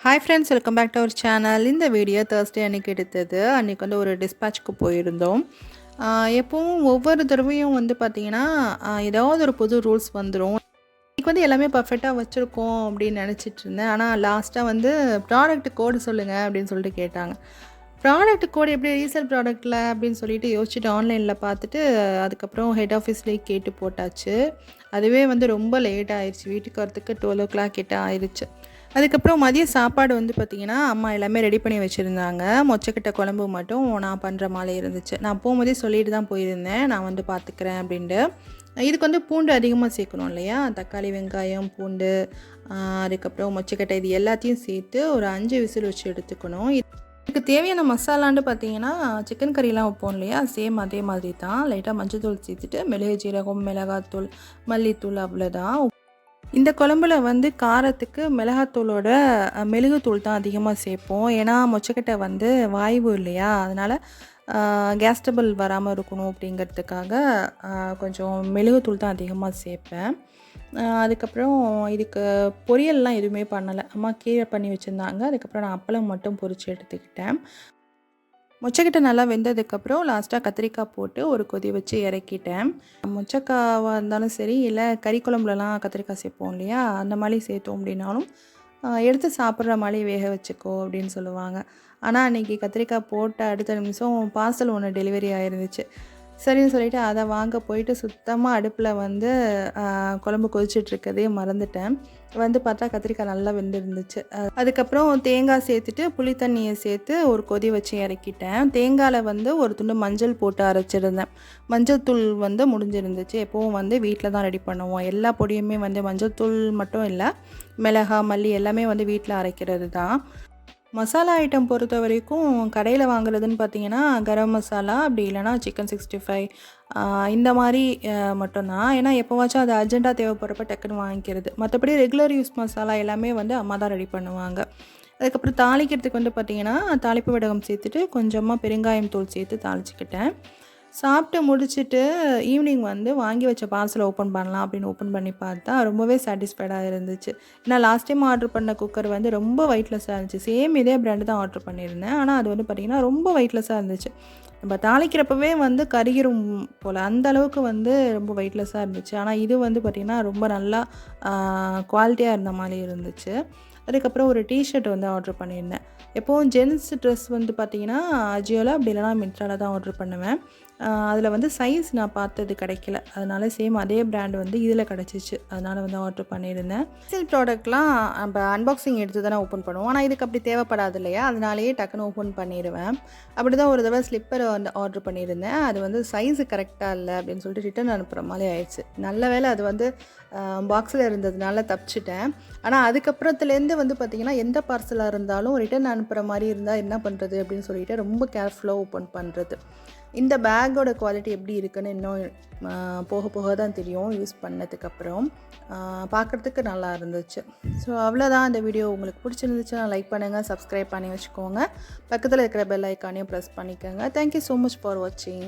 Hi friends, welcome back to our channel. இந்த video Thursday அன்றைக்கி எடுத்தது. அன்றைக்கி வந்து ஒரு டிஸ்பேட்ச்க்கு போயிருந்தோம். எப்பவும் ஒவ்வொரு தடவையும் வந்து பார்த்திங்கன்னா ஏதாவது ஒரு புது ரூல்ஸ் வந்துடும். இன்றைக்கி வந்து எல்லாமே பர்ஃபெக்டாக வச்சுருக்கோம் அப்படின்னு நினச்சிட்டு இருந்தேன். ஆனால் லாஸ்ட்டாக வந்து ப்ராடக்ட் கோடு சொல்லுங்கள் அப்படின்னு சொல்லிட்டு கேட்டாங்க. ப்ராடக்ட் கோடு எப்படி ரீசேல் ப்ராடக்ட்டில் அப்படின்னு சொல்லிட்டு யோசிச்சுட்டு ஆன்லைனில் பார்த்துட்டு அதுக்கப்புறம் ஹெட் ஆஃபீஸ்லேயே கேட்டு போட்டாச்சு. அதுவே வந்து ரொம்ப லேட் ஆயிடுச்சு. வீட்டுக்கு வரத்துக்கு 12 கிட்ட ஆயிடுச்சு. அதுக்கப்புறம் மதிய சாப்பாடு வந்து பார்த்திங்கன்னா அம்மா எல்லாமே ரெடி பண்ணி வச்சுருந்தாங்க. மொச்சக்கட்டை குழம்பு மட்டும் நான் பண்ணுற மாதிரி இருந்துச்சு. நான் போகும்போதே சொல்லிட்டு தான் போயிருந்தேன், நான் வந்து பார்த்துக்கிறேன் அப்படின்ட்டு. இதுக்கு வந்து பூண்டு அதிகமாக சேர்க்கணும் இல்லையா? தக்காளி, வெங்காயம், பூண்டு, அதுக்கப்புறம் மொச்சக்கட்டை இது எல்லாத்தையும் சேர்த்து ஒரு 5 விசில் வச்சு எடுத்துக்கணும். இதுக்கு தேவையான மசாலான்னு பார்த்தீங்கன்னா சிக்கன் கறிலாம் வைப்போம் இல்லையா? சேம் அதே மாதிரி தான். லைட்டாக மஞ்சள் தூள் சேர்த்துட்டு மிளகு, ஜீரகம், மிளகாத்தூள், மல்லித்தூள் அவ்வளோதான். இந்த குழம்புல வந்து காரத்துக்கு மிளகாத்தூளோட மெழுகுத்தூள் தான் அதிகமாக சேர்ப்போம். ஏன்னா மொச்சக்கட்டை வந்து வாய்வு இல்லையா? அதனால் கேஸ் ட்ரபிள் வராமல் இருக்கணும் அப்படிங்கிறதுக்காக கொஞ்சம் மெழுகுத்தூள் தான் அதிகமாக சேர்ப்பேன். அதுக்கப்புறம் இதுக்கு பொரியல்லாம் எதுவுமே பண்ணலை. அம்மா கீரை பண்ணி வச்சுருந்தாங்க. அதுக்கப்புறம் நான் அப்பளம் மட்டும் பொரித்து எடுத்துக்கிட்டேன். மொச்சக்கட்டை நல்லா வெந்ததுக்கப்புறம் லாஸ்ட்டாக கத்திரிக்காய் போட்டு ஒரு கொதி வச்சு இறக்கிட்டேன். மொச்சக்காவாக இருந்தாலும் சரி, இல்லை கறி குழம்புலலாம் கத்திரிக்காய் சேர்ப்போம் இல்லையா? அந்த மாதிரி சேர்த்தோம் அப்படின்னாலும் எடுத்து சாப்பிட்ற மாதிரி வேக வச்சுக்கோ அப்படின்னு சொல்லுவாங்க. ஆனால் அன்றைக்கி கத்திரிக்காய் போட்ட அடுத்த நிமிஷம் பார்சல் ஒன்று டெலிவரி ஆயிருந்துச்சு. சரின்னு சொல்லிவிட்டு அதை வாங்க போயிட்டு சுத்தமாக அடுப்பில் வந்து குழம்பு கொதிச்சிட்ருக்கதே மறந்துட்டேன். வந்து பார்த்தா கத்திரிக்காய் நல்லா வெந்திருந்துச்சு. அதுக்கப்புறம் தேங்காய் சேர்த்துட்டு புளி தண்ணியை சேர்த்து ஒரு கொதி வச்சு இறக்கிட்டேன். தேங்காயில் வந்து ஒரு துண்டு மஞ்சள் போட்டு அரைச்சிருந்தேன். மஞ்சள் தூள் வந்து முடிஞ்சிருந்துச்சு. எப்போவும் வந்து வீட்டில் தான் ரெடி பண்ணுவோம். எல்லா பொடியுமே வந்து மஞ்சள் தூள் மட்டும் இல்லை, மிளகா, மல்லி எல்லாமே வந்து வீட்டில் அரைக்கிறது தான். மசாலா ஐட்டம் பொறுத்த வரைக்கும் கடையில் வாங்குறதுன்னு பார்த்தீங்கன்னா கரம் மசாலா, அப்படி இல்லைனா சிக்கன் 65 இந்த மாதிரி மட்டும்தான். ஏன்னா எப்போவாச்சும் அது அர்ஜெண்ட்டாக தேவைப்படுறப்ப டக்குன்னு வாங்கிக்கிறது. மற்றபடி ரெகுலர் யூஸ் மசாலா எல்லாமே வந்து அம்மா தான் ரெடி பண்ணுவாங்க. அதுக்கப்புறம் தாளிக்கிறதுக்கு வந்து பார்த்திங்கன்னா தாளிப்பு வடகம் சேர்த்துட்டு கொஞ்சமாக பெருங்காயம் தூள் சேர்த்து தாளிச்சிக்கிட்டேன். சாப்பிட்டு முடிச்சுட்டு ஈவினிங் வந்து வாங்கி வச்ச பார்சலை ஓப்பன் பண்ணலாம் அப்படின்னு ஓப்பன் பண்ணி பார்த்தா ரொம்பவே சாட்டிஸ்ஃபைடாக இருந்துச்சு. ஏன்னா லாஸ்ட் டைம் ஆர்டர் பண்ண குக்கர் வந்து ரொம்ப வெயிட்லெஸ்ஸாக இருந்துச்சு. சேம் இதே பிராண்டு தான் ஆர்டர் பண்ணியிருந்தேன். ஆனால் அது வந்து பார்த்திங்கன்னா ரொம்ப வெயிட்லெஸ்ஸாக இருந்துச்சு. நம்ம தாளிக்கிறப்பவே வந்து கருகிரும் போல், அந்த அளவுக்கு வந்து ரொம்ப வெயிட்லெஸ்ஸாக இருந்துச்சு. ஆனால் இது வந்து பார்த்திங்கன்னா ரொம்ப நல்லா குவாலிட்டியாக இருந்த மாதிரி இருந்துச்சு. அதுக்கப்புறம் ஒரு டிஷர்ட் வந்து ஆர்டர் பண்ணியிருந்தேன். எப்போவும் ஜென்ஸ் ட்ரெஸ் வந்து பார்த்திங்கன்னா அஜியோவில் அப்படி இல்லைனா மின்ட்ராவில் தான் ஆர்டர் பண்ணுவேன். அதில் வந்து சைஸ் நான் பார்த்தது கிடைக்கல. அதனால சேம் அதே பிராண்ட் வந்து இதில் கிடச்சிச்சு. அதனால் வந்து ஆர்டர் பண்ணியிருந்தேன். சேல் ப்ராடக்ட்லாம் நம்ம அன்பாக்சிங் எடுத்து தானே ஓப்பன் பண்ணுவோம். ஆனால் இதுக்கு அப்படி தேவைப்படாது இல்லையா? அதனாலேயே டக்குன்னு ஓப்பன் பண்ணிடுவேன். அப்படி தான் ஒரு தடவை ஸ்லிப்பர் வந்து ஆர்டர் பண்ணியிருந்தேன். அது வந்து சைஸு கரெக்டாக இல்லை அப்படின்னு சொல்லிட்டு ரிட்டன் அனுப்புகிற மாதிரி ஆயிடுச்சு. நல்ல வேளை அது வந்து பாக்ஸில் இருந்ததுனால தப்பிச்சிட்டேன். ஆனால் அதுக்கப்புறத்துலேருந்து வந்து பார்த்திங்கன்னா எந்த பார்சலாக இருந்தாலும் ரிட்டன் அனுப்புகிற மாதிரி இருந்தால் என்ன பண்ணுறது அப்படின்னு சொல்லிட்டு ரொம்ப கேர்ஃபுல்லாக ஓப்பன் பண்ணுறது. இந்த பேக்கோட குவாலிட்டி எப்படி இருக்குன்னு இன்னும் போக போக தான் தெரியும் யூஸ் பண்ணதுக்கப்புறம். பார்க்குறதுக்கு நல்லா இருந்துச்சு. ஸோ அவ்வளோதான். இந்த வீடியோ உங்களுக்கு பிடிச்சிருந்துச்சுன்னா லைக் பண்ணுங்கள், சப்ஸ்கிரைப் பண்ணி வச்சுக்கோங்க. பக்கத்தில் இருக்கிற பெல் ஐக்கானையும் ப்ரெஸ் பண்ணிக்கோங்க. தேங்க்யூ ஸோ மச் ஃபார் வாட்சிங்.